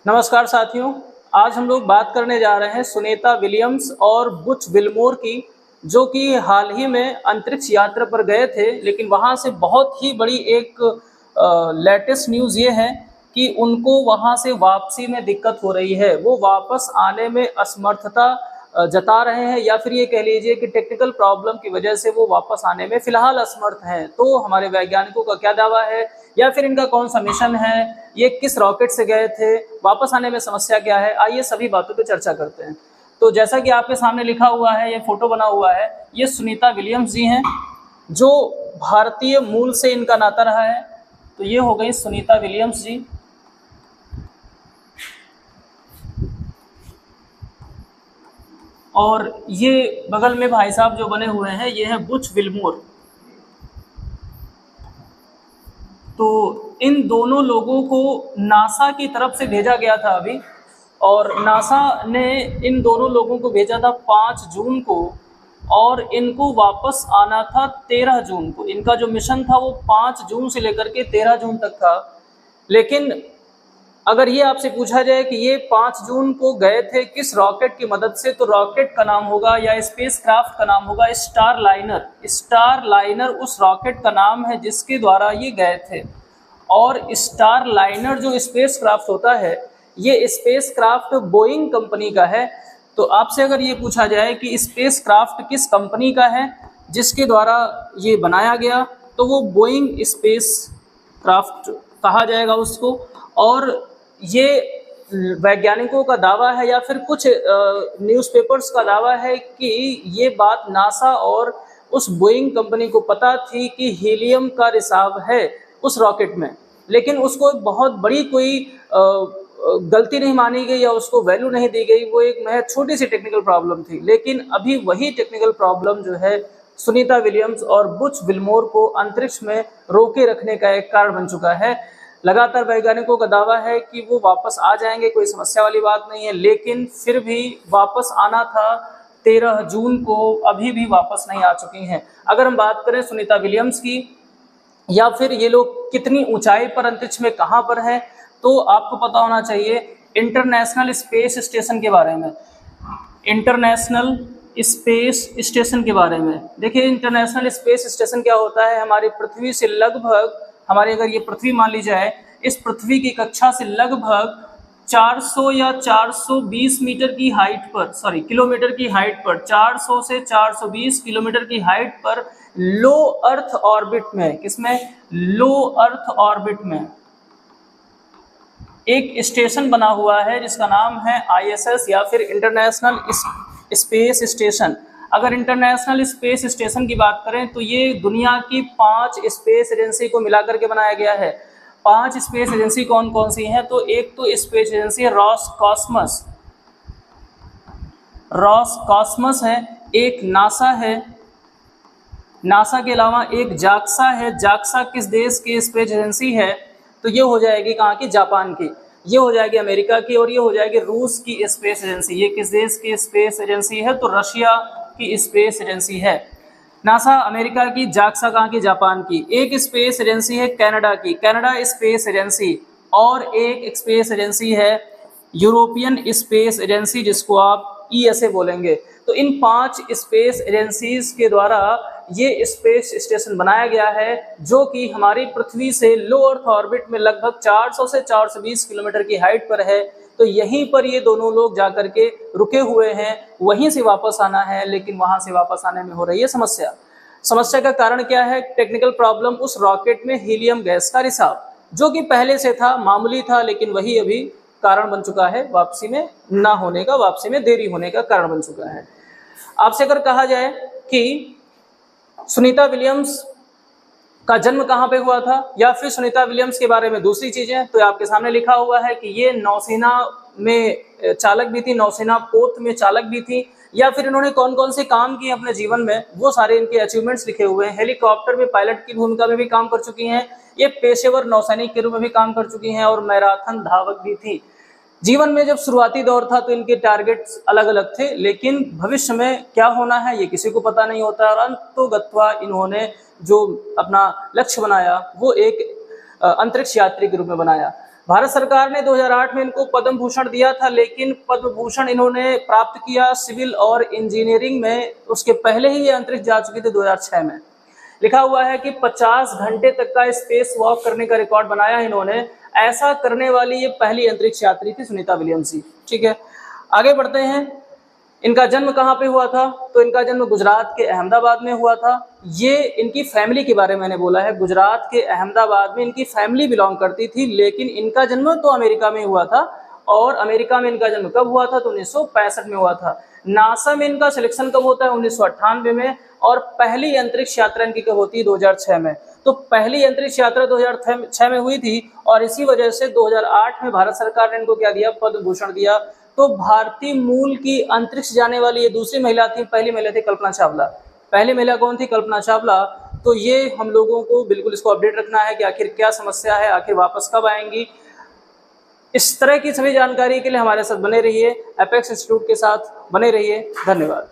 नमस्कार साथियों। आज हम लोग बात करने जा रहे हैं सुनीता विलियम्स और बुच विल्मोर की, जो कि हाल ही में अंतरिक्ष यात्रा पर गए थे। लेकिन वहाँ से बहुत ही बड़ी एक लेटेस्ट न्यूज़ ये है कि उनको वहाँ से वापसी में दिक्कत हो रही है। वो वापस आने में असमर्थता जता रहे हैं, या फिर ये कह लीजिए कि टेक्निकल प्रॉब्लम की वजह से वो वापस आने में फिलहाल असमर्थ हैं। तो हमारे वैज्ञानिकों का क्या दावा है, या फिर इनका कौन सा मिशन है, ये किस रॉकेट से गए थे, वापस आने में समस्या क्या है, आइए सभी बातों पे चर्चा करते हैं। तो जैसा कि आपके सामने लिखा हुआ है, ये फोटो बना हुआ है, ये सुनीता विलियम्स जी हैं, जो भारतीय मूल से इनका नाता रहा है। तो ये हो गई सुनीता विलियम्स जी। और ये बगल में भाई साहब जो बने हुए हैं, ये है बुच विल्मोर। तो इन दोनों लोगों को नासा की तरफ से भेजा गया था अभी, और नासा ने इन दोनों लोगों को भेजा था 5 जून को, और इनको वापस आना था 13 जून को। इनका जो मिशन था वो 5 जून से लेकर के 13 जून तक था। लेकिन अगर ये आपसे पूछा जाए कि ये 5 जून को गए थे किस रॉकेट की मदद से, तो रॉकेट का नाम होगा, या स्पेस क्राफ्ट का नाम होगा, स्टार लाइनर। स्टार लाइनर उस रॉकेट का नाम है जिसके द्वारा ये गए थे। और स्टार लाइनर जो स्पेस क्राफ्ट होता है, ये स्पेस क्राफ्ट बोइंग कंपनी का है। तो आपसे अगर ये पूछा जाए कि स्पेस क्राफ्ट किस कंपनी का है जिसके द्वारा ये बनाया गया, तो वो बोइंग स्पेस क्राफ्ट कहा जाएगा उसको। और ये वैज्ञानिकों का दावा है, या फिर कुछ न्यूज़पेपर्स का दावा है कि ये बात नासा और उस बोइंग कंपनी को पता थी कि हीलियम का रिसाव है उस रॉकेट में, लेकिन उसको बहुत बड़ी कोई गलती नहीं मानी गई या उसको वैल्यू नहीं दी गई। वो एक महज छोटी सी टेक्निकल प्रॉब्लम थी। लेकिन अभी वही टेक्निकल प्रॉब्लम जो है सुनीता विलियम्स और बुच विल्मोर को अंतरिक्ष में रोके रखने का एक कारण बन चुका है। लगातार वैज्ञानिकों का दावा है कि वो वापस आ जाएंगे, कोई समस्या वाली बात नहीं है, लेकिन फिर भी वापस आना था 13 जून को, अभी भी वापस नहीं आ चुकी हैं। अगर हम बात करें सुनीता विलियम्स की, या फिर ये लोग कितनी ऊंचाई पर अंतरिक्ष में कहाँ पर हैं, तो आपको पता होना चाहिए इंटरनेशनल स्पेस स्टेशन के बारे में। इंटरनेशनल स्पेस स्टेशन के बारे में देखिए, इंटरनेशनल स्पेस स्टेशन क्या होता है, हमारी पृथ्वी से लगभग, हमारी अगर ये पृथ्वी मान ली जाए, इस पृथ्वी की कक्षा से लगभग 400 या 420 मीटर की हाइट पर, सॉरी किलोमीटर की हाइट पर, 400 से 420 किलोमीटर की हाइट पर लो अर्थ ऑर्बिट में, किसमें, लो अर्थ ऑर्बिट में एक स्टेशन बना हुआ है जिसका नाम है ISS, या फिर इंटरनेशनल स्पेस स्टेशन। अगर इंटरनेशनल स्पेस स्टेशन की बात करें तो ये दुनिया की 5 स्पेस एजेंसी को मिलाकर के बनाया गया है। 5 स्पेस एजेंसी कौन कौन सी हैं, तो एक तो स्पेस एजेंसी है रॉसकॉस्मस, रॉसकॉस्मस है, एक नासा है, नासा के अलावा एक जाक्सा है। जाक्सा किस देश की स्पेस एजेंसी है, तो ये हो जाएगी कहाँ की, जापान की, ये हो जाएगी अमेरिका की, और ये हो जाएगी रूस की स्पेस एजेंसी। ये किस देश की स्पेस एजेंसी है, तो रशिया की स्पेस एजेंसी है। नासा अमेरिका की, जाक्सा कहाँ की, जापान की। एक स्पेस एजेंसी है कनाडा की, कनाडा स्पेस एजेंसी, और एक स्पेस एजेंसी है यूरोपियन स्पेस एजेंसी, जिसको आप ESA बोलेंगे। तो इन 5 स्पेस एजेंसीज के द्वारा ये स्पेस स्टेशन बनाया गया है, जो कि हमारी पृथ्वी से लो अर्थ ऑर्बिट में लगभग 400 से 420 किलोमीटर की हाइट पर है। तो यहीं पर ये दोनों लोग जाकर के रुके हुए हैं, वहीं से वापस आना है, लेकिन वहां से वापस आने में हो रही है समस्या। समस्या का कारण क्या है, टेक्निकल प्रॉब्लम, उस रॉकेट में हीलियम गैस का रिसाव, जो कि पहले से था, मामूली था, लेकिन वही अभी कारण बन चुका है वापसी में ना होने का, वापसी में देरी होने का कारण बन चुका है। आपसे अगर कहा जाए कि सुनीता विलियम्स का जन्म कहाँ पे हुआ था, या फिर सुनीता विलियम्स के बारे में दूसरी चीजें, तो आपके सामने लिखा हुआ है कि ये नौसेना में चालक भी थी, नौसेना पोत में चालक भी थी, या फिर इन्होंने कौन कौन से काम किए अपने जीवन में, वो सारे इनके अचीवमेंट्स लिखे हुए हैं। हेलीकॉप्टर में पायलट की भूमिका में भी काम कर चुकी हैं, ये पेशेवर नौसैनिक के रूप में भी काम कर चुकी हैं, और मैराथन धावक भी थी। जीवन में जब शुरुआती दौर था तो इनके टारगेट्स अलग अलग थे, लेकिन भविष्य में क्या होना है ये किसी को पता नहीं होता। और अंततोगत्वा इन्होंने जो अपना लक्ष्य बनाया वो एक अंतरिक्ष यात्री के रूप में बनाया। भारत सरकार ने 2008 में इनको पद्म भूषण दिया था, लेकिन पद्म भूषण इन्होंने प्राप्त किया सिविल और इंजीनियरिंग में, उसके पहले ही ये अंतरिक्ष जा चुकी थी 2006 में। लिखा हुआ है कि 50 घंटे तक का स्पेस वॉक करने का रिकॉर्ड बनाया इन्होंने। ऐसा करने वाली ये पहली अंतरिक्ष यात्री थी सुनीता विलियम्स जी। ठीक है, आगे बढ़ते हैं। इनका जन्म कहाँ पे हुआ था? तो इनका जन्म गुजरात के अहमदाबाद में हुआ था। ये इनकी फैमिली के बारे में मैंने बोला है, गुजरात के अहमदाबाद में इनकी फैमिली बिलोंग करती थी, लेकिन इनका जन्म तो अमेरिका में हुआ था। और अमेरिका में इनका जन्म कब हुआ था? तो 1965 में हुआ था। नासा में इनका सिलेक्शन कब होता है? 1998 में। और पहली अंतरिक्ष यात्रा इनकी कब होती है? 2006 में। तो पहली अंतरिक्ष यात्रा 2006 में हुई थी, और इसी वजह से 2008 में भारत सरकार ने इनको क्या दिया? पद्म भूषण दिया। तो भारतीय मूल की अंतरिक्ष जाने वाली ये दूसरी महिला थी। पहली महिला थी कल्पना चावला। पहली महिला कौन थी? कल्पना चावला। तो ये हम लोगों को बिल्कुल इसको अपडेट रखना है कि आखिर क्या समस्या है, आखिर वापस कब आएंगी। इस तरह की सभी जानकारी के लिए हमारे साथ बने रहिए, एपेक्स इंस्टीट्यूट के साथ बने रहिए। धन्यवाद।